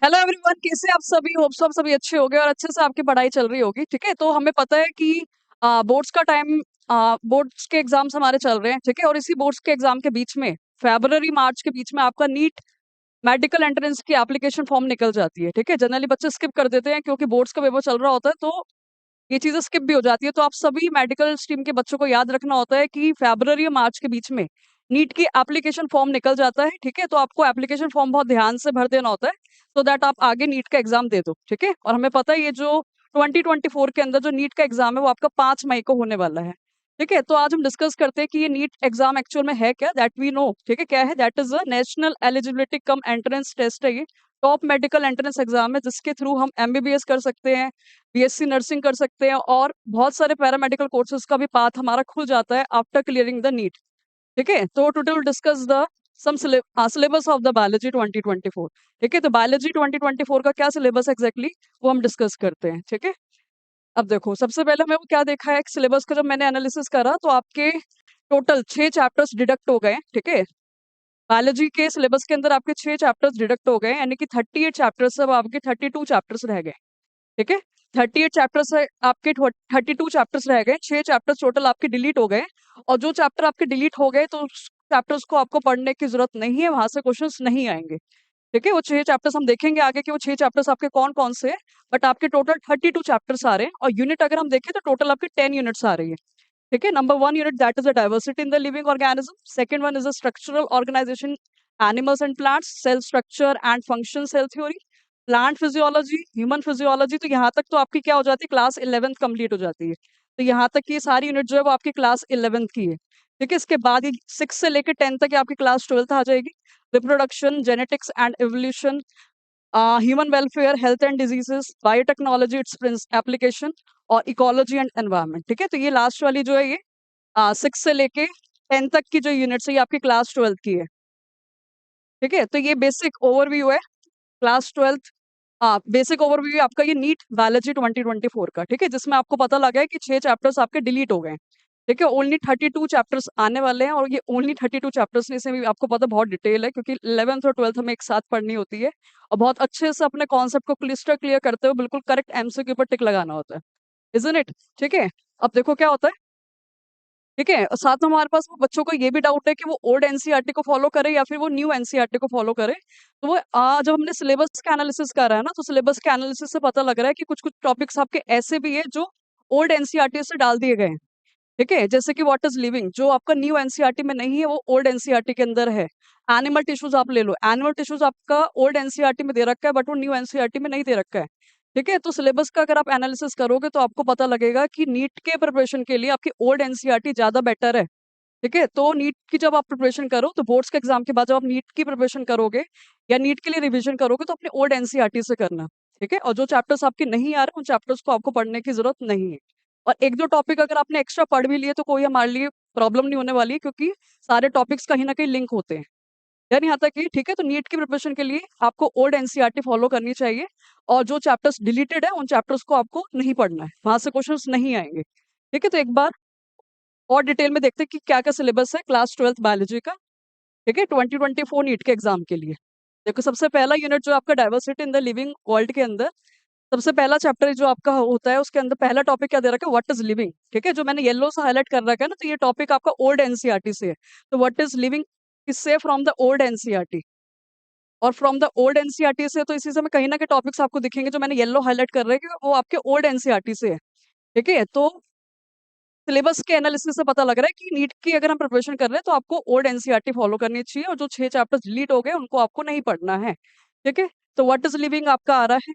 Hello everyone, कैसे आप सभी? होप्स आप सभी अच्छे होंगे और अच्छे से आपकी पढ़ाई चल रही होगी। ठीक है, तो हमें पता है कि बोर्ड्स का टाइम, बोर्ड्स के एग्जाम्स हमारे चल रहे हैं। ठीक है, और इसी बोर्ड्स के एग्जाम के बीच में फरवरी मार्च के बीच में आपका नीट मेडिकल एंट्रेंस की एप्लीकेशन फॉर्म निकल जाती है। ठीक है, जनरली बच्चे स्किप कर देते हैं क्योंकि बोर्ड्स का पेपर चल रहा होता है, तो ये चीजें स्किप भी हो जाती है। तो आप सभी मेडिकल स्ट्रीम के बच्चों को याद रखना होता है कि फरवरी और मार्च के बीच में नीट की एप्लीकेशन फॉर्म निकल जाता है। ठीक है, तो आपको एप्लीकेशन फॉर्म बहुत ध्यान से भर देना होता है सो दैट आप आगे नीट का एग्जाम दे दो। ठीक है, और हमें पता है ये जो 2024 के अंदर जो नीट का एग्जाम है वो आपका 5 मई को होने वाला है। ठीक है, तो आज हम डिस्कस करते हैं कि ये नीट एग्जाम एक्चुअल में है क्या, दैट वी नो। ठीक है, क्या है? That is a national eligibility cum entrance test है। ये टॉप मेडिकल एंट्रेंस एग्जाम है जिसके थ्रू हम एमबीबीएस कर सकते हैं, बीएससी नर्सिंग कर सकते हैं और बहुत सारे पैरामेडिकल कोर्सेज का भी पाथ हमारा खुल जाता है आफ्टर क्लियरिंग द नीट। ठीक है, तो today will discuss the some syllabus of the biology 2024। ठीक है, तो बायोलॉजी 2024 का क्या सिलेबस एग्जैक्टली वो हम डिस्कस करते हैं। ठीक है, अब देखो सबसे पहले हमें वो क्या देखा है सिलेबस का। जब मैंने एनालिसिस करा तो आपके टोटल 6 चैप्टर्स डिडक्ट हो गए। ठीक है, बायोलॉजी के सिलेबस के अंदर आपके 6 चैप्टर्स डिडक्ट हो गए, यानी कि 38 चैप्टर्स, अब आपके 32 चैप्टर्स रह गए। ठीक है, 38 चैप्टर्स है आपके, 32 चैप्टर्स रह गए, 6 चैप्टर्स टोटल आपके डिलीट हो गए। और जो चैप्टर आपके डिलीट हो गए तो उस चैप्टर्स को आपको पढ़ने की जरूरत नहीं है, वहां से क्वेश्चंस नहीं आएंगे। ठीक है, वो 6 चैप्टर्स हम देखेंगे आगे कि वो 6 चैप्टर्स आपके कौन कौन से हैं। बट आपके टोटल 32 चैप्टर्स आ रहे हैं और यूनिट अगर हम देखें तो टोटल आपके 10 यूनिट्स आ रही है। ठीक है, number 1 unit that is a diversity in the living organism. Second one is a structural organisation animals and plants, cell structure and function, cell theory, plant physiology, human physiology. तो यहाँ तक तो आपकी क्या हो जाती है, क्लास 11th कंप्लीट हो जाती है। तो यहाँ तक की सारी यूनिट जो है वो आपकी क्लास 11th की है। ठीक है, इसके बाद ये 6 से लेकर 10 तक आपकी क्लास 12th आ जाएगी। Reproduction, genetics and evolution, human welfare, health and diseases, biotechnology its application और इकोलॉजी एंड एनवायरनमेंट। ठीक है, तो ये लास्ट वाली जो है ये 6 से लेके 10 तक की जो यूनिट्स है ये आपकी क्लास 12th की है। ठीक है, तो ये बेसिक ओवरव्यू है क्लास 12th। हाँ, बेसिक ओवरव्यू आपका ये नीट बायोलॉजी 2024 का। ठीक है, जिसमें आपको पता लगा है कि 6 चैप्टर्स आपके डिलीट हो गए हैं। ठीक है, ओनली 32 चैप्टर्स आने वाले हैं और ये ओनली 32 चैप्टर्स में से भी आपको पता बहुत डिटेल है क्योंकि 11th और 12th हमें एक साथ पढ़नी होती है और बहुत अच्छे से अपने कॉन्सेप्ट को क्लिस्टर क्लियर करते हुए बिल्कुल करेक्ट एमसीक्यू पर टिक लगाना होता है, इजंट इट? ठीक है, अब देखो क्या होता है। ठीक है, और साथ में हमारे पास वो बच्चों को ये भी डाउट है कि वो ओल्ड एनसीईआरटी को फॉलो करे या फिर वो न्यू एनसीईआरटी को फॉलो करे। तो वो जब हमने सिलेबस का एनालिसिस करा है ना, तो सिलेबस के एनालिसिस से पता लग रहा है कि कुछ कुछ टॉपिक्स आपके ऐसे भी है जो ओल्ड एनसीईआरटी से डाल दिए गए हैं। ठीक है, जैसे कि व्हाट इज लिविंग जो आपका न्यू एनसीईआरटी में नहीं है वो ओल्ड एनसीईआरटी के अंदर है। एनिमल टिश्यूज आप ले लो, एनिमल टिश्यूज आपका ओल्ड एनसीईआरटी में दे रखा है बट वो न्यू एनसीईआरटी में नहीं दे रखा है। ठीक है, तो सिलेबस का अगर आप एनालिसिस करोगे तो आपको पता लगेगा कि नीट के प्रिपरेशन के लिए आपकी ओल्ड एनसीईआरटी ज्यादा बेटर है। ठीक है, तो नीट की जब आप प्रिपरेशन करो तो बोर्ड्स के एग्जाम के बाद जब आप नीट की प्रिपरेशन करोगे या नीट के लिए रिवीजन करोगे तो अपने ओल्ड एनसीईआरटी से करना। ठीक है, और जो चैप्टर्स आपके नहीं आ रहे उन चैप्टर्स को आपको पढ़ने की जरूरत नहीं है। और एक दो टॉपिक अगर आपने एक्स्ट्रा पढ़ भी लिए तो कोई हमारे लिए प्रॉब्लम नहीं होने वाली है क्योंकि सारे टॉपिक्स कहीं ना कहीं लिंक होते हैं। यानी यहाँ तक कि ठीक है, तो नीट की प्रिपरेशन के लिए आपको ओल्ड एनसीईआरटी फॉलो करनी चाहिए और जो चैप्टर्स डिलीटेड है उन चैप्टर्स को आपको नहीं पढ़ना है, वहां से क्वेश्चंस नहीं आएंगे। ठीक है, तो एक बार और डिटेल में देखते हैं कि क्या क्या सिलेबस है क्लास 12th बायोलॉजी का। ठीक है, 2024 नीट के एग्जाम के लिए देखो सबसे पहला यूनिट जो आपका diversity in the living world के अंदर सबसे पहला चैप्टर जो आपका होता है उसके अंदर पहला टॉपिक क्या दे रखा है, व्हाट इज लिविंग। ठीक है, जो मैंने येलो से हाईलाइट कर रखा है ना, तो ये टॉपिक आपका ओल्ड एनसीईआरटी से है। तो व्हाट इज लिविंग किससे? From the old NCERT. और फ्रॉम द ओल्ड एनसीईआरटी से तो इसी से में कहीं ना कहीं टॉपिक्स आपको दिखेंगे जो मैंने येलो हाईलाइट कर रहे हैं कि वो आपके ओल्ड एनसीईआरटी से है। ठीक है, तो सिलेबस के एनालिसिस से पता लग रहा है कि नीट की अगर हम प्रिपरेशन कर रहे हैं तो आपको ओल्ड एनसीईआरटी फॉलो करनी चाहिए और जो 6 चैप्टर्स डिलीट हो गए उनको आपको नहीं पढ़ना है। ठीक है, तो व्हाट इज लिविंग आपका आ रहा है,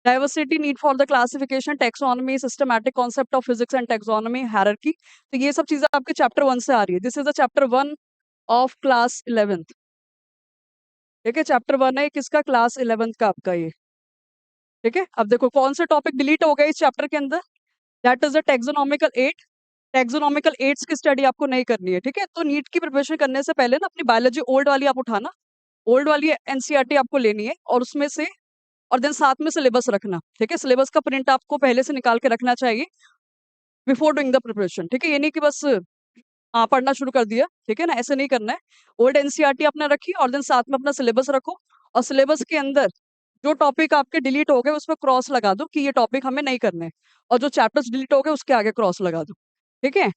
diversity need for the classification, taxonomy, systematic concept of physics and taxonomy, hierarchy. तो ये सब चीजें आपके चैप्टर 1 से आ रही है। This is the chapter 1 of class 11th। ठीक है, चैप्टर 1 है किसका, क्लास 11th का आपका ये। ठीक है, अब देखो कौन से टॉपिक डिलीट हो गए इस चैप्टर के अंदर, that is the taxonomical aid. Taxonomical aids की स्टडी आपको नहीं करनी है। ठीक है, तो नीट की प्रिपरेशन करने से पहले ना अपनी बायोलॉजी ओल्ड वाली आप उठाना, ओल्ड वाली एनसीईआरटी आपको लेनी है और उसमें से और देन साथ में सिलेबस रखना। ठीक है, सिलेबस का प्रिंट आपको पहले से निकाल के रखना चाहिए बिफोर डूइंग द प्रिपरेशन। ठीक है, ये नहीं कि बस पढ़ना शुरू कर दिया। ठीक है ना, ऐसे नहीं करना है। ओल्ड एनसीईआरटी आपने रखी और देन साथ में अपना सिलेबस रखो और सिलेबस के अंदर जो टॉपिक आपके डिलीट हो गए उसमें क्रॉस लगा दो कि ये टॉपिक हमें नहीं करने, और जो चैप्टर्स डिलीट हो गए उसके आगे क्रॉस लगा दो। ठीक है,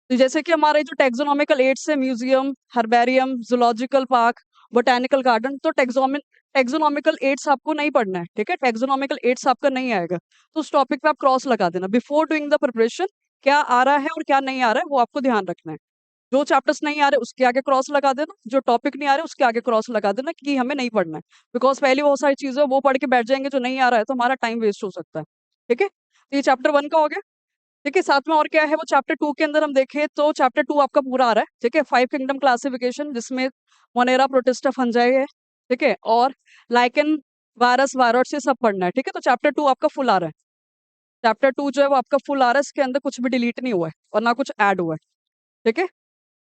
तो जैसे कि हमारे जो टेक्सोनॉमिकल एड्स है, museum, herbarium, zoological park, botanical garden, तो टेक्सोनॉमिकल एड्स आपको नहीं पढ़ना है। ठीक है, टेक्सोनॉमिकल एड्स आपका नहीं आएगा, तो उस टॉपिक पे आप क्रॉस लगा देना। बिफोर डूइंग द प्रिपरेशन क्या आ रहा है और क्या नहीं आ रहा है वो आपको ध्यान रखना है। जो चैप्टर्स नहीं आ रहे उसके आगे क्रॉस लगा देना, जो टॉपिक नहीं आ रहे उसके आगे क्रॉस लगा देना कि हमें नहीं पढ़ना है। बिकॉज पहले बहुत सारी चीजें वो पढ़ के बैठ जाएंगे जो नहीं आ रहा है, तो हमारा टाइम वेस्ट हो सकता है। ठीक है, तो ये चैप्टर 1 का हो गया। ठीक है, साथ में और क्या है, वो चैप्टर 2 के अंदर हम देखें तो चैप्टर 2 आपका पूरा आ रहा है। ठीक है, 5 किंगडम क्लासिफिकेशन, जिसमें मोनेरा, प्रोटिस्टा, फंजाई है। ठीक है, और लाइकन, वायरस, वायरस से सब पढ़ना है। ठीक है, तो चैप्टर 2 आपका फुल आ रहा है। चैप्टर 2 जो है वो आपका फुल आ रहा है, इसके अंदर कुछ भी डिलीट नहीं हुआ है और ना कुछ ऐड हुआ है। ठीक है,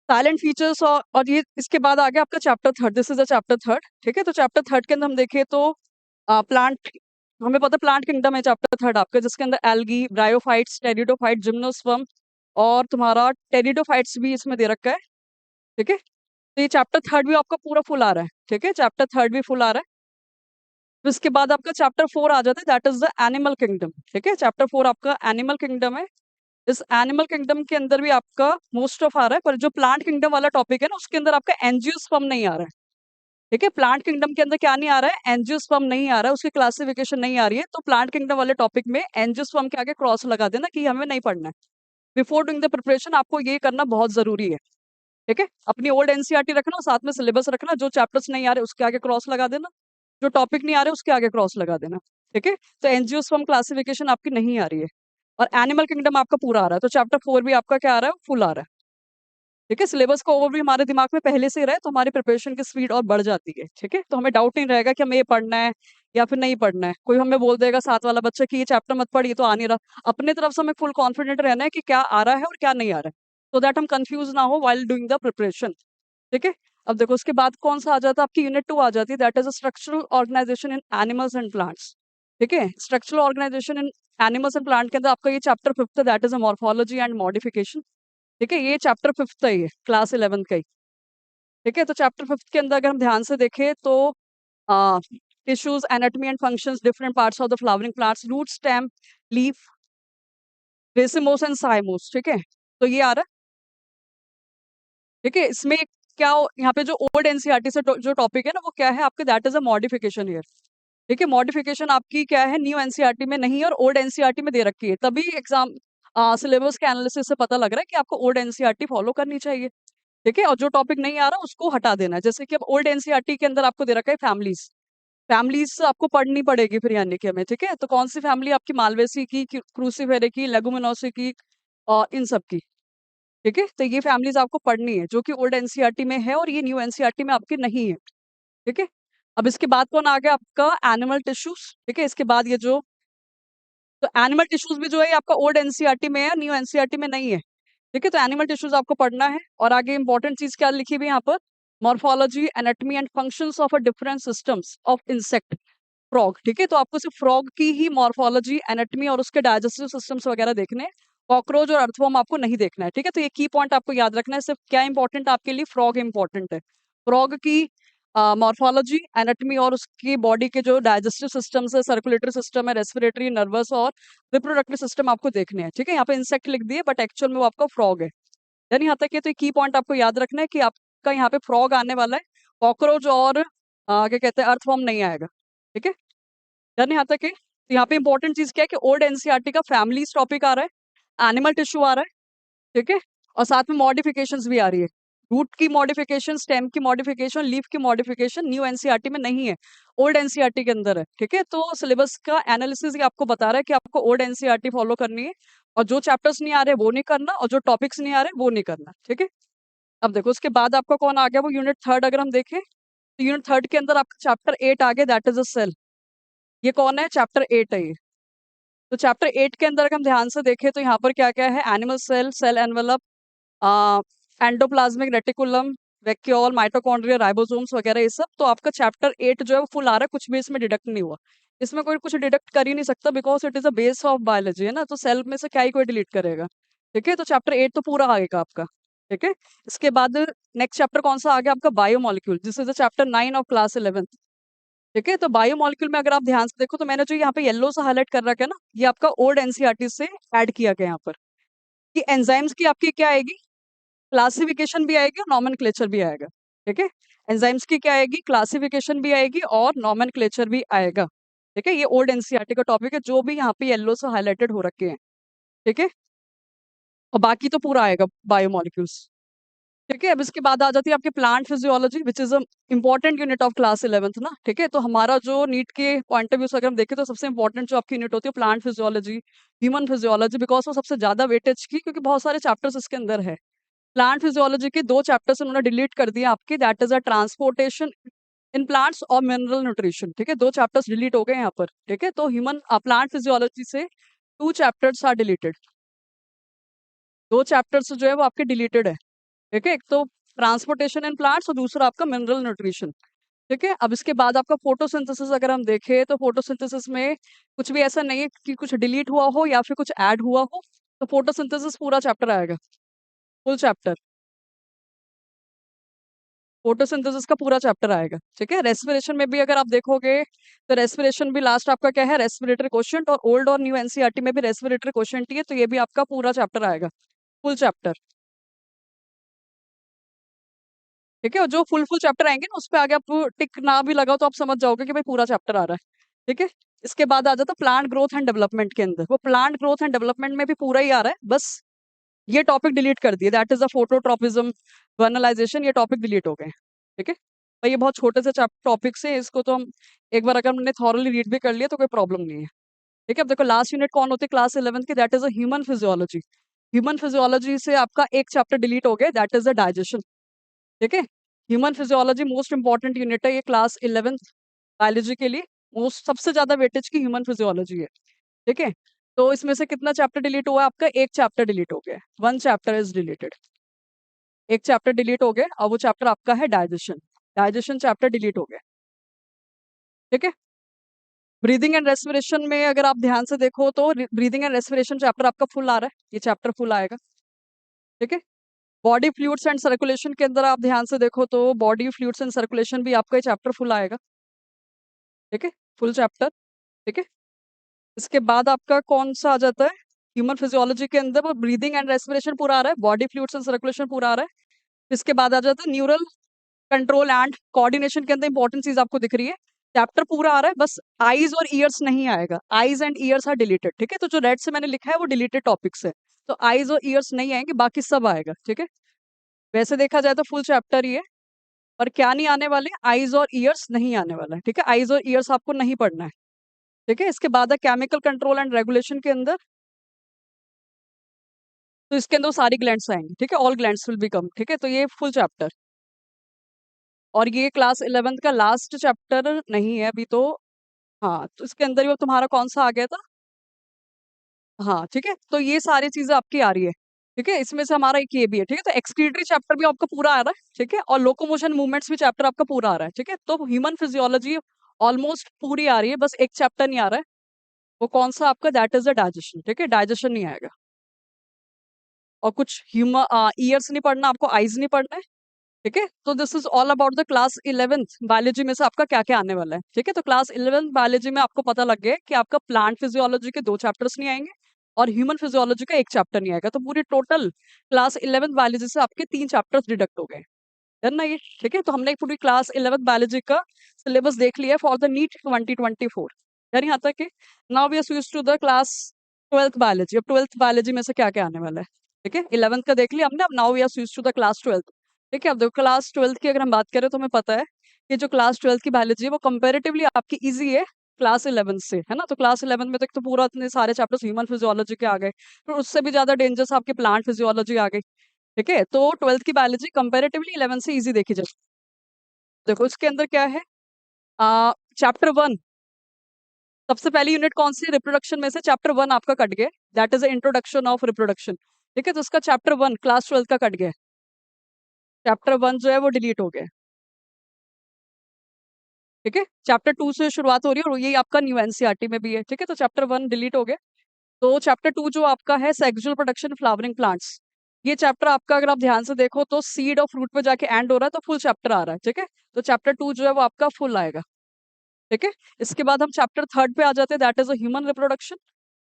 साइलेंट फीचर्स, और ये इसके बाद आ गया आपका chapter 3, this is the chapter 3। ठीक है, तो चैप्टर 3 के अंदर हम देखें तो प्लांट, हमें पता है प्लांट किंगडम है चैप्टर 3 आपका, जिसके अंदर एल्गी, ब्रायोफाइट्स, टेरिडोफाइट, जिम्नोस्पर्म और तुम्हारा टेरिडोफाइट्स भी इसमें दे रखा है। ठीक है, तो ये चैप्टर 3 भी आपका पूरा फुल आ रहा है। ठीक है, चैप्टर 3 भी फुल आ रहा है। तो इसके बाद आपका चैप्टर 4 आ जाता है, that is the animal kingdom. ठीक है, चैप्टर 4 आपका एनिमल किंगडम है। इस एनिमल किंगडम के अंदर भी आपका मोस्ट ऑफ आ रहा है, पर जो प्लांट किंगडम वाला टॉपिक है ना उसके अंदर आपका एंजियोस्पर्म नहीं आ रहा है। ठीक है, प्लांट किंगडम के अंदर क्या नहीं आ रहा है, एंजियोस्पर्म नहीं आ रहा है, उसकी क्लासिफिकेशन नहीं आ रही है, तो प्लांट किंगडम वाले टॉपिक में एंजियोस्पर्म के आगे क्रॉस लगा देना कि हमें नहीं पढ़ना है। बिफोर डूइंग द प्रिपरेशन आपको ये करना बहुत जरूरी है। ठीक है, अपनी ओल्ड एनसीईआरटी रखना और साथ में सिलेबस रखना, जो चैप्टर्स नहीं आ रहे उसके आगे क्रॉस लगा देना, जो टॉपिक नहीं आ रहे उसके आगे क्रॉस लगा देना। ठीक है, तो एंजियोस्पर्म क्लासिफिकेशन आपकी नहीं आ रही है और एनिमल किंगडम आपका पूरा आ रहा है, तो चैप्टर 4 भी आपका क्या आ रहा है, फुल आ रहा है। ठीक है, सिलेबस का ओवरव्यू हमारे दिमाग में पहले से ही रहे तो हमारी प्रिपरेशन की स्पीड और बढ़ जाती है। ठीक है, तो हमें डाउट नहीं रहेगा कि हमें ये पढ़ना है या फिर नहीं पढ़ना है। कोई हमें बोल देगा साथ वाला बच्चा कि ये चैप्टर मत पढ़, ये तो आ नहीं रहा, अपने तरफ से हमें फुल कॉन्फिडेंट रहना है कि क्या आ रहा है और क्या नहीं आ रहा है, सो दैट हम कंफ्यूज ना हो वाइल डूइंग द प्रिपरेशन। ठीक है, अब देखो उसके बाद कौन सा आ जाता है, आपकी यूनिट 2 आ जाती है, that is structural organisation in animals and plants. ठीक है, structural organisation in animals and plant के अंदर आपका ये चैप्टर 5 है, that is a morphology and modification. ठीक है, ये चैप्टर 5 है, ये क्लास 11 का ही। ठीक है, तो चैप्टर 5 के अंदर अगर हम ध्यान से देखें तो tissues, anatomy and functions, different parts of the flowering plants, root, stem, leaf, racemose and cymose. ठीक है, तो ये आ रहा है। ठीक है, इसमें क्या यहाँ पे जो ओल्ड एनसीईआरटी से जो टॉपिक है ना वो क्या है आपके, that is a modification here. ठीक है, मॉडिफिकेशन आपकी क्या है, न्यू एनसीईआरटी में नहीं है और ओल्ड एनसीईआरटी में दे रखी है, तभी एग्जाम सिलेबस के एनालिसिस से पता लग रहा है कि आपको ओल्ड एनसीईआरटी फॉलो करनी चाहिए। ठीक है, और जो टॉपिक नहीं आ रहा उसको हटा देना है। जैसे कि अब ओल्ड एनसीईआरटी के अंदर आपको दे रखा है फैमिलीज, फैमिलीज आपको पढ़नी पड़ेगी फिर यानी कि हमें। ठीक है, तो कौन सी फैमिली आपकी, मालवेसी की, क्रूसीफेरे की, लेगुमिनोसी की और इन सब की। ठीक है, तो ये फैमिलीज आपको पढ़नी है जो कि ओल्ड एनसीईआरटी में है और ये न्यू एनसीईआरटी में आपकी नहीं है। ठीक है, अब इसके बाद कौन आ गया आपका, एनिमल टिश्यूज। ठीक है, इसके बाद ये जो, तो एनिमल टिश्यूज भी जो है ये आपका ओल्ड एनसीईआरटी में है, न्यू एनसीईआरटी में नहीं है। ठीक है, तो एनिमल टिश्यूज आपको पढ़ना है और आगे इंपॉर्टेंट चीज क्या लिखी हुई है यहाँ पर, morphology, anatomy and functions of a different systems of insect, frog. ठीक है, तो आपको सिर्फ फ्रॉग की ही मॉर्फोलॉजी, एनाटॉमी और उसके डाइजेस्टिव सिस्टम्स वगैरह देखने हैं, कॉकरोच और अर्थवर्म आपको नहीं देखना है। ठीक है, तो ये की पॉइंट आपको याद रखना है, सिर्फ क्या इंपॉर्टेंट आपके लिए, फ्रॉग इंपॉर्टेंट है। फ्रॉग की मॉर्फोलॉजी, एनाटॉमी और उसकी बॉडी के जो डाइजेस्टिव सिस्टम्स है, सर्कुलेटरी सिस्टम है, रेस्पिरेटरी, नर्वस और रिप्रोडक्टिव सिस्टम आपको देखने हैं। ठीक है, यहाँ पे इंसेक्ट लिख दिए बट एक्चुअल में वो आपका फ्रॉग है। यानी यहाँ तक ये तो की पॉइंट आपको याद रखना है कि आपका यहाँ पे फ्रॉग आने वाला है, कॉकरोच और क्या कहते हैं, अर्थवर्म नहीं आएगा। ठीक है, यानी यहाँ तक है, तो यहाँ पे इंपॉर्टेंट चीज क्या है कि ओल्ड एनसीईआरटी का फैमिलीज टॉपिक आ रहा है, एनिमल टिश्यू आ रहा है। ठीक है, और साथ में मॉडिफिकेशंस भी आ रही है, रूट की मॉडिफिकेशन, स्टेम की मॉडिफिकेशन, लीफ की मॉडिफिकेशन न्यू एनसीईआरटी में नहीं है, ओल्ड एनसीईआरटी के अंदर है। ठीक है, तो सिलेबस का एनालिसिस आपको बता रहा है कि आपको ओल्ड एनसीईआरटी फॉलो करनी है और जो चैप्टर्स नहीं आ रहे वो नहीं करना और जो टॉपिक्स नहीं आ रहे वो नहीं करना। ठीक है, अब देखो उसके बाद आपका कौन आ गया, वो यूनिट 3 अगर हम देखें तो यूनिट 3 के अंदर आपका चैप्टर 8 आ गया, दैट इज अ सेल। ये कौन है, चैप्टर 8 है ये। तो चैप्टर 8 के अंदर अगर हम ध्यान से देखें तो यहाँ पर क्या क्या है, animal cell, cell envelope, endoplasmic reticulum, vacuole, mitochondria, ribosomes वगैरह ये सब। तो आपका चैप्टर 8 जो है वो फुल आ रहा है, कुछ भी इसमें डिडक्ट नहीं हुआ। इसमें कोई कुछ डिडक्ट कर ही नहीं सकता because it is a base of biology है ना, तो सेल में से क्या ही कोई डिलीट करेगा। ठीक है, तो चैप्टर 8 तो पूरा आएगा आपका। ठीक है, इसके बाद नेक्स्ट चैप्टर कौन सा आ गया आपका, biomolecule, this is the chapter 9 of class 11। ठीक है। तो बायोमोलिक्यूल में अगर आप ध्यान से देखो तो मैंने जो यहाँ पे येलो से हाईलाइट कर रखा है ना, ये आपका ओल्ड एनसीईआरटी से ऐड किया गया यहाँ पर, कि एंजाइम्स की आपकी क्या आएगी, क्लासिफिकेशन भी आएगी और नॉमेनक्लेचर भी आएगा। ठीक है, एंजाइम्स की क्या आएगी, क्लासिफिकेशन भी आएगी और नॉमेनक्लेचर भी आएगा। ठीक है, ये ओल्ड एनसीईआरटी का टॉपिक है जो भी यहाँ पे येलो से हाईलाइटेड हो रखे हैं। ठीक है, और बाकी तो पूरा आएगा बायोमोलिक्यूल्स। ठीक है, अब इसके बाद आ जाती है आपकी plant physiology, which is a important unit of class 11th ना। ठीक है, तो हमारा जो नीट के पॉइंट ऑफ व्यू से अगर हम देखें तो सबसे इंपॉर्टेंट जो आपकी यूनिट होती है plant physiology, human physiology, because वो सबसे ज्यादा वेटेज की, क्योंकि बहुत सारे चैप्टर्स इसके अंदर है। प्लांट फिजियोलॉजी के 2 चैप्टर्स उन्होंने डिलीट कर दिए आपके, that is a transportation in plants और मिनरल न्यूट्रिशन। ठीक है, 2 चैप्टर्स डिलीट हो गए यहाँ पर। ठीक है, तो ह्यूमन प्लांट फिजियोलॉजी से 2 चैप्टर्स आर डिलीटेड, 2 चैप्टर्स जो है वो आपके डिलीटेड है। ठीक है, एक तो ट्रांसपोर्टेशन इन प्लांट्स और दूसरा आपका मिनरल न्यूट्रिशन। ठीक है, अब इसके बाद आपका फोटोसिंथेसिस अगर हम देखें तो फोटोसिंथेसिस में कुछ भी ऐसा नहीं है कि कुछ डिलीट हुआ हो या फिर कुछ ऐड हुआ हो, तो फोटोसिंथेसिस पूरा चैप्टर आएगा, फुल चैप्टर, फोटोसिंथेसिस का पूरा चैप्टर आएगा। ठीक है, रेस्पिरेशन में भी अगर आप देखोगे तो रेस्पिरेशन भी लास्ट आपका क्या है, रेस्पिरेटरी क्वेश्चन, और ओल्ड और न्यू एनसीईआरटी में भी रेस्पिरेटरी क्वेश्चन ही है, तो ये भी आपका पूरा चैप्टर आएगा, फुल चैप्टर। ठीक है, और जो फुल फुल चैप्टर आएंगे ना उस पे आगे आप टिक ना भी लगाओ तो आप समझ जाओगे कि भाई पूरा चैप्टर आ रहा है। ठीक है, इसके बाद आ जाता है प्लांट ग्रोथ एंड डेवलपमेंट के अंदर, वो प्लांट ग्रोथ एंड डेवलपमेंट में भी पूरा ही आ रहा है, बस ये टॉपिक डिलीट कर दिए, that is a phototropism, vernalization, ये टॉपिक डिलीट हो गए। ठीक है, भाई ये बहुत छोटे से टॉपिक्स है, इसको तो हम एक बार अगर हमने थॉरली रीड भी कर लिया तो कोई प्रॉब्लम नहीं है। ठीक है, अब देखो लास्ट यूनिट कौन होती है क्लास 11th की, that is a human physiology. Human physiology से आपका एक चैप्टर डिलीट हो गया, दैट इज अ डाइजेशन। ठीक है, human physiology most important unit है ये क्लास 11th बायोलॉजी के लिए, मोस्ट सबसे ज्यादा वेटेज की ह्यूमन फिजियोलॉजी है। ठीक है, तो इसमें से कितना चैप्टर डिलीट हुआ है आपका, एक चैप्टर डिलीट हो गया, 1 चैप्टर इज डिलीटेड, एक चैप्टर डिलीट हो गया, और वो चैप्टर आपका है डाइजेशन, डाइजेशन चैप्टर डिलीट हो गया। ठीक है, ब्रीदिंग एंड रेस्पिरेशन में अगर आप ध्यान से देखो तो ब्रीदिंग एंड रेस्पिरेशन चैप्टर आपका फुल आ रहा है, ये चैप्टर फुल आएगा। ठीक है, बॉडी फ्लूइड्स एंड सर्कुलेशन के अंदर आप ध्यान से देखो तो बॉडी फ्लूइड्स एंड सर्कुलेशन भी आपका ये चैप्टर फुल आएगा। ठीक है, फुल चैप्टर। ठीक है, इसके बाद आपका कौन सा आ जाता है, ह्यूमन फिजियोलॉजी के अंदर वो ब्रीदिंग एंड रेस्पिरेशन पूरा आ रहा है, बॉडी फ्लूइड्स एंड सर्कुलेशन पूरा आ रहा है। इसके बाद आ जाता है न्यूरल कंट्रोल एंड कोऑर्डिनेशन के अंदर इंपॉर्टेंट चीज आपको दिख रही है, चैप्टर पूरा आ रहा है, बस आईज और ईयर्स नहीं आएगा, eyes and ears are deleted. ठीक है, तो जो रेड से मैंने लिखा है वो डिलीटेड टॉपिक्स है, तो आईज और ईयर्स नहीं आएंगे, बाकी सब आएगा। ठीक है, वैसे देखा जाए तो फुल चैप्टर ही है, और क्या नहीं आने वाले, आईज और ईयर्स नहीं आने वाला है। ठीक है, आईज और ईयर्स आपको नहीं पढ़ना है। ठीक है, इसके बाद है केमिकल कंट्रोल एंड रेगुलेशन के अंदर, तो इसके अंदर वो सारी ग्लैंड्स आएंगी। ठीक है, ऑल ग्लैंड्स विल बी कम। ठीक है, तो ये फुल चैप्टर, और ये क्लास 11th का लास्ट चैप्टर नहीं है अभी तो। हाँ, तो इसके अंदर ही वो तुम्हारा कौन सा आ गया था, हाँ ठीक है, तो ये सारी चीजें आपकी आ रही है। ठीक है, इसमें से हमारा एक ये भी है। ठीक है, तो एक्सक्रीटरी चैप्टर भी आपका पूरा आ रहा है। ठीक है, और लोकोमोशन मूवमेंट्स भी चैप्टर आपका पूरा आ रहा है। ठीक है, तो ह्यूमन फिजियोलॉजी ऑलमोस्ट पूरी आ रही है, बस एक चैप्टर नहीं आ रहा है, वो कौन सा आपका, दैट इज द डाइजेशन। ठीक है, डाइजेशन नहीं आएगा, और कुछ ह्यूमन ईयर्स नहीं पढ़ना आपको, आईज नहीं पढ़ना है। ठीक है, तो this is all about the class 11th biology में से आपका क्या क्या आने वाला है। ठीक है, तो क्लास 11th बायोलॉजी में आपको पता लग गया कि आपका प्लांट फिजियोलॉजी के 2 चैप्टर्स नहीं आएंगे और ह्यूमन फिजियोलॉजी का एक चैप्टर नहीं आएगा, तो पूरी टोटल क्लास 11th बायोलॉजी से आपके 3 चैप्टर्स डिडक्ट हो गए। डन ना ये। ठीक है, तो हमने पूरी क्लास 11th बायोलॉजी का सिलेबस देख लिया फॉर द नीट 2024। यार यहाँ तक कि now we are switch to the class 12th biology. अब 12th बायोलॉजी में से क्या क्या आने वाला है। ठीक है, 11th का देख लिया हमने, अब now we are switch to the class 12th। ठीक है, अब देखो क्लास 12th की अगर हम बात करें तो हमें पता है कि जो क्लास 12th की बायोलॉजी है वो कंपेरेटिवली आपकी इजी है क्लास 11th से, है ना। तो क्लास 11th में तक तो पूरा इतने सारे चैप्टर्स ह्यूमन फिजियोलॉजी के आ गए, फिर उससे भी ज्यादा डेंजरस आपके प्लांट फिजियोलॉजी आ गई। ठीक है, तो 12th की बायोलॉजी कंपेरेटिवली 11th से इजी देखी जाए। देखो इसके अंदर क्या है, चैप्टर 1, सबसे पहली यूनिट कौन सी, रिप्रोडक्शन में से चैप्टर 1 आपका कट गया, that is introduction of reproduction. ठीक है, तो उसका चैप्टर 1 क्लास 12th का कट गया, चैप्टर 1 जो है वो डिलीट हो गया। ठीक है, चैप्टर 2 से शुरुआत हो रही है, और यही आपका न्यू एनसीईआरटी में भी है। ठीक है, तो चैप्टर 1 डिलीट हो गया, तो चैप्टर 2 जो आपका है सेक्सुअल प्रोडक्शन फ्लावरिंग प्लांट्स, ये चैप्टर आपका अगर आप ध्यान से देखो तो सीड और फ्रूट पे जाके एंड हो रहा है, तो फुल चैप्टर आ रहा है। ठीक है, तो चैप्टर 2 जो है वो आपका फुल आएगा। ठीक है, इसके बाद हम चैप्टर थर्ड पे आ जाते हैं, दैट इज ह्यूमन रिप्रोडक्शन।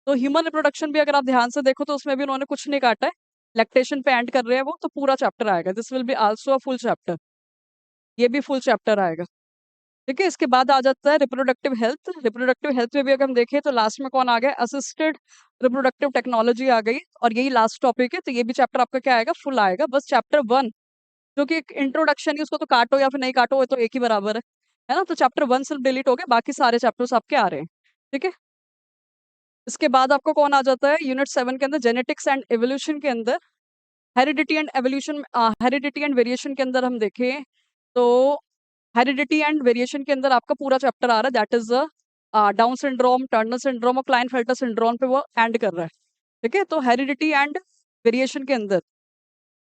तो ह्यूमन रिप्रोडक्शन भी अगर आप ध्यान से देखो तो उसमें भी उन्होंने कुछ नहीं काटा है, लैक्टेशन पे एंड कर रहे हैं वो, तो पूरा चैप्टर आएगा, this will be also a full chapter, ये भी फुल चैप्टर आएगा। ठीक है, इसके बाद आ जाता है रिप्रोडक्टिव हेल्थ। रिप्रोडक्टिव हेल्थ में भी अगर हम देखें तो लास्ट में कौन आ गया, असिस्टेड रिप्रोडक्टिव टेक्नोलॉजी आ गई, और यही लास्ट टॉपिक है, तो ये भी चैप्टर आपका क्या आएगा, फुल आएगा। बस चैप्टर वन जो कि एक इंट्रोडक्शन है, उसको तो काटो या फिर नहीं काटो, वो तो एक ही बराबर है ना, तो चैप्टर वन सिर्फ डिलीट हो गया, बाकी सारे चैप्टर्स आपके आ रहे हैं। ठीक है, इसके बाद आपको कौन आ जाता है, यूनिट 7 के अंदर जेनेटिक्स एंड एवोल्यूशन के अंदर heredity and evolution, heredity and variation के अंदर हम देखें तो हेरिडिटी एंड वेरिएशन के अंदर आपका पूरा चैप्टर आ रहा है, that is down syndrome, Turner syndrome और क्लाइनफेल्टर सिंड्रोम पे वो एंड कर रहा है। ठीक है, तो हेरिडिटी एंड वेरिएशन के अंदर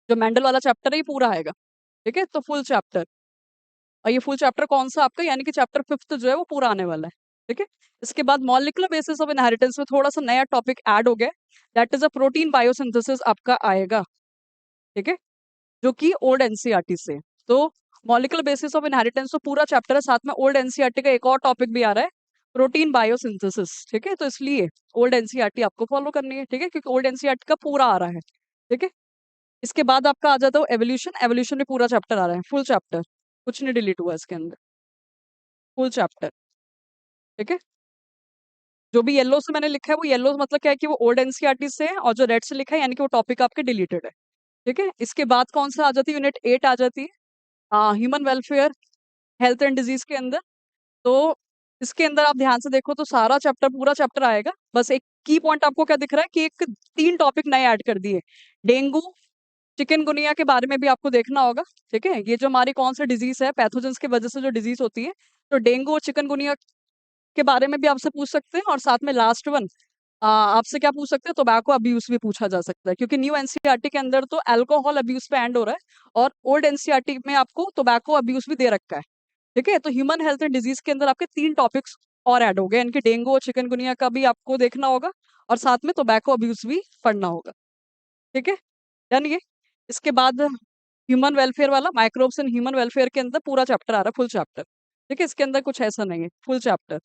जो मेंडल वाला चैप्टर है ये पूरा आएगा। ठीक है, तो फुल चैप्टर, और ये फुल चैप्टर कौन सा आपका, यानी कि चैप्टर फिफ्थ जो है वो पूरा आने वाला है। ठीक है, इसके बाद मॉलिक्यूलर बेसिस ऑफ इनहेरिटेंस में थोड़ा सा नया टॉपिक ऐड हो गया, that is a protein biosynthesis आपका आएगा। ठीक है, जो कि ओल्ड एनसीईआरटी से, तो मॉलिक्यूलर बेसिस ऑफ इनहेरिटेंस तो पूरा चैप्टर है, साथ में ओल्ड एनसीईआरटी का एक और टॉपिक भी आ रहा है, प्रोटीन बायोसिंथेसिस। ठीक है, तो इसलिए ओल्ड एनसीईआरटी आपको फॉलो करनी है। ठीक है, क्योंकि ओल्ड एनसीईआरटी का पूरा आ रहा है। ठीक है, इसके बाद आपका आ जाता है एवोल्यूशन। एवोल्यूशन में पूरा चैप्टर आ रहा है, फुल चैप्टर, कुछ नहीं डिलीट हुआ इसके अंदर, फुल चैप्टर। ठीक है, जो भी येलो से मैंने लिखा है वो येलो मतलब क्या है कि वो ओल्ड एनसीईआरटी से है, और जो रेड से लिखा है यानी कि वो टॉपिक आपके डिलीटेड है। ठीक है, इसके बाद कौन सा आ जाती है, यूनिट 8 आ जाती है, human welfare health and disease के अंदर। तो इसके अंदर आप ध्यान से देखो तो सारा चैप्टर, पूरा चैप्टर आएगा, बस एक की पॉइंट आपको क्या दिख रहा है कि एक 3 टॉपिक नए ऐड कर दिए, डेंगू चिकनगुनिया के बारे में भी आपको देखना होगा। ठीक है, ये जो हमारी कौन सी डिजीज है, पैथोजेंस की वजह से जो डिजीज होती है, तो डेंगू और चिकनगुनिया के बारे में भी आपसे पूछ सकते हैं, और साथ में लास्ट वन आपसे क्या पूछ सकते हैं, टोबैको अब्यूज भी पूछा जा सकता है, क्योंकि न्यू एनसीईआरटी के अंदर तो अल्कोहल अब्यूज पे एंड हो रहा है, और ओल्ड एनसीईआरटी में आपको टोबैको अब्यूज भी दे रखा है। ठीक है, तो ह्यूमन हेल्थ एंड डिजीज के अंदर आपके 3 टॉपिक्स और ऐड हो गए, इनके डेंगू और चिकनगुनिया का भी आपको देखना होगा, और साथ में टोबैको अब्यूज भी पढ़ना होगा। ठीक है, डन ये। इसके बाद ह्यूमन वेलफेयर वाला, माइक्रोब्स इन ह्यूमन वेलफेयर के अंदर पूरा चैप्टर आ रहा है, फुल चैप्टर। ठीक है, इसके अंदर कुछ ऐसा नहीं है, फुल चैप्टर,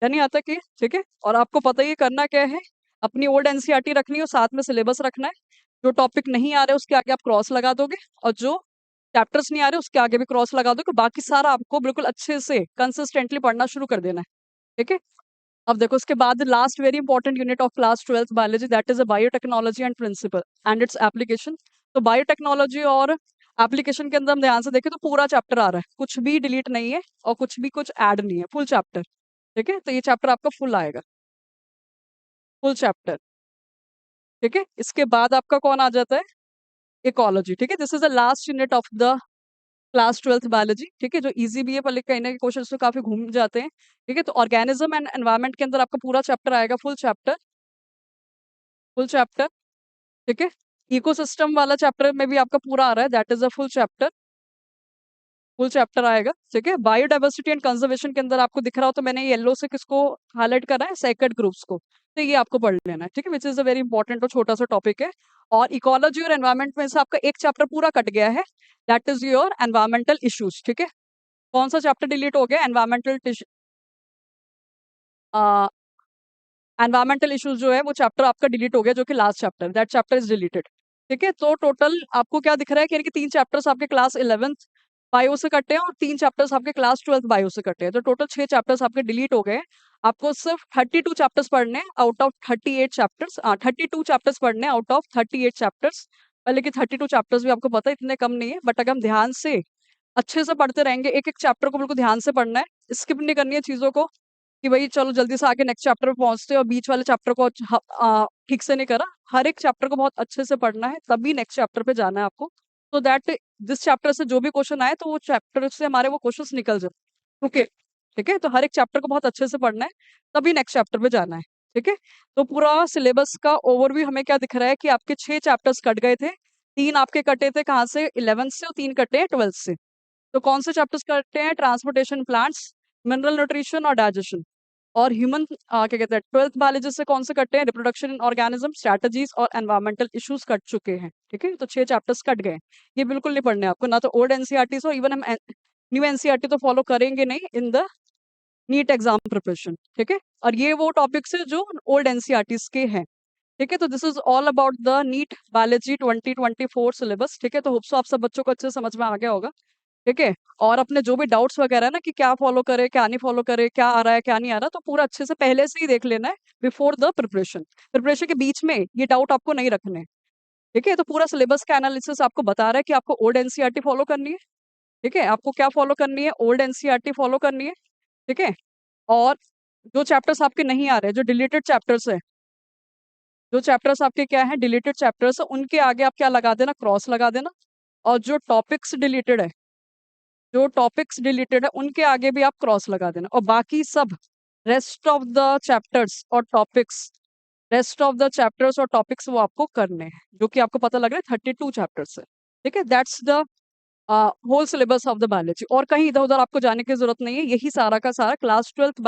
डन नहीं आता कि। ठीक है, और आपको पता ही है करना क्या है, अपनी ओल्ड एनसीईआरटी रखनी है और साथ में सिलेबस रखना है, जो टॉपिक नहीं आ रहे उसके आगे आप क्रॉस लगा दोगे, और जो चैप्टर्स नहीं आ रहे उसके आगे भी क्रॉस लगा दोगे, बाकी सारा आपको बिल्कुल अच्छे से कंसिस्टेंटली पढ़ना शुरू कर देना है। ठीक है, अब देखो इसके बाद last very important unit of class 12th biology, that is a biotechnology and principle and its application. तो बायोटेक्नोलॉजी और एप्लीकेशन के अंदर हम ध्यान से देखें तो पूरा चैप्टर आ रहा है, कुछ भी डिलीट नहीं है और कुछ ऐड नहीं है, फुल चैप्टर। ठीक है, तो ये चैप्टर आपका फुल आएगा, फुल चैप्टर। ठीक है, इसके बाद आपका कौन आ जाता है, इकोलॉजी। ठीक है, this is the last unit of the class 12th biology. ठीक है, जो इजी भी है पर कहीं ना कहीं क्वेश्चन तो काफी घूम जाते हैं। ठीक है, तो ऑर्गेनिज्म एंड एनवायरमेंट के अंदर आपका पूरा चैप्टर आएगा, फुल चैप्टर, फुल चैप्टर। ठीक है, इकोसिस्टम वाला चैप्टर में भी आपका पूरा आ रहा है, that is a full chapter, full chapter आएगा। ठीक है, बायोडाइवर्सिटी एंड कंजर्वेशन के अंदर आपको दिख रहा हो तो मैंने येलो से किसको हाईलाइट करा है, सेक्रेड ग्रुप्स को, तो ये आपको पढ़ लेना है। ठीक है, which is a very important और छोटा सा टॉपिक है। और इकोलॉजी और एनवायरमेंट में से आपका एक चैप्टर पूरा कट गया है, that is your environmental issues. ठीक है, कौन सा चैप्टर डिलीट हो गया, एनवायरमेंटल एनवायरमेंटल इश्यूज जो है वो चैप्टर आपका डिलीट हो गया, जो कि last chapter, that chapter is deleted. ठीक है, तो टोटल आपको क्या दिख रहा है कि यानी कि 3 चैप्टर्स आपके क्लास 11th बायो से कटे हैं और 3 चैप्टर्स आपके क्लास 12th बायो से कटे हैं, तो टोटल 6 चैप्टर्स आपके डिलीट हो गए हैं। आपको सिर्फ 32 चैप्टर्स पढ़ने हैं आउट ऑफ 38 चैप्टर्स, 32 चैप्टर्स पढ़ने हैं आउट ऑफ 38 चैप्टर्स। लेकिन 32 चैप्टर्स भी आपको पता है इतने कम नहीं है, बट अगर हम ध्यान से अच्छे से पढ़ते रहेंगे, एक एक चैप्टर को बिल्कुल ध्यान से पढ़ना है, स्किप नहीं करनी है चीजों को, कि भाई चलो जल्दी से आगे नेक्स्ट चैप्टर पे पहुंचते हैं और बीच वाले चैप्टर को ठीक से नहीं करा। हर एक चैप्टर को बहुत अच्छे से पढ़ना है, तभी नेक्स्ट चैप्टर पे जाना है आपको, तो दैट जिस चैप्टर से जो भी क्वेश्चन आए तो वो चैप्टर से हमारे वो क्वेश्चंस निकल जाए। ओके, ठीक है, तो हर एक चैप्टर को बहुत अच्छे से पढ़ना है, तभी नेक्स्ट चैप्टर पे जाना है। ठीक है, तो पूरा सिलेबस का ओवरव्यू हमें क्या दिख रहा है कि आपके 6 चैप्टर्स कट गए थे, 3 आपके कटे थे कहाँ से, 11th से, और 3 कटे हैं 12th से। तो कौन से चैप्टर्स करते हैं, ट्रांसपोर्टेशन प्लांट्स, मिनरल न्यूट्रिशन और डाइजेशन। और ह्यूमन क्या कहते हैं 12th बायोलॉजी से कौन से कटे हैं, रिप्रोडक्शन इन ऑर्गेनिज्म, स्ट्रैटेजीज और एनवायरमेंटल इश्यूज कट चुके हैं। ठीक है, तो 6 चैप्टर्स कट गए, ये बिल्कुल नहीं पढ़ने आपको, ना तो ओल्ड एनसीईआरटी हो, इवन हम न्यू एनसीईआरटी तो फॉलो करेंगे नहीं in the NEET exam preparation, ठीक है। और ये वो टॉपिक्स है जो ओल्ड एनसीईआरटीज के हैं, ठीक है। तो this is all about the NEET biology 2024 syllabus, ठीक है। तो होप सो आप सब बच्चों को अच्छे से समझ में आ गया होगा, ठीक है। और अपने जो भी डाउट्स वगैरह है ना कि क्या फॉलो करे क्या नहीं फॉलो करे, क्या आ रहा है क्या नहीं आ रहा, तो पूरा अच्छे से पहले से ही देख लेना है बिफोर द प्रिपरेशन। प्रिपरेशन के बीच में ये डाउट आपको नहीं रखने हैं, ठीक है। तो पूरा सिलेबस का एनालिसिस आपको बता रहा है कि आपको ओल्ड एनसीईआरटी फॉलो करनी है, ठीक है। आपको क्या फॉलो करनी है, ओल्ड एनसीईआरटी फॉलो करनी है, ठीक है। और जो चैप्टर्स आपके नहीं आ रहे, जो डिलीटेड चैप्टर्स है, जो चैप्टर्स आपके क्या है डिलीटेड चैप्टर्स है, उनके आगे आप क्या लगा देना, क्रॉस लगा देना। और जो टॉपिक्स डिलीटेड है उनके आगे भी आप क्रॉस लगा देना। और बाकी सब रेस्ट ऑफ द चैप्टर्स और टॉपिक्स वो आपको करने हैं, जो कि आपको पता लग रहा है 32 चैप्टर्स है, ठीक है। That's the whole syllabus of the biology. और कहीं इधर उधर आपको जाने की जरूरत नहीं है, यही सारा का सारा क्लास 12th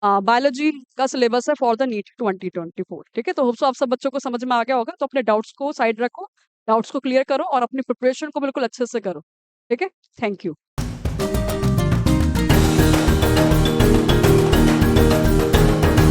बायोलॉजी का सिलेबस है फॉर द नीट 2024, ठीक है। तो होप सो आप सब बच्चों को समझ में आ गया होगा। तो अपने डाउट्स को साइड रखो, डाउट्स को क्लियर करो और अपनी प्रिपरेशन को बिल्कुल अच्छे से करो, ठीक है। Thank you.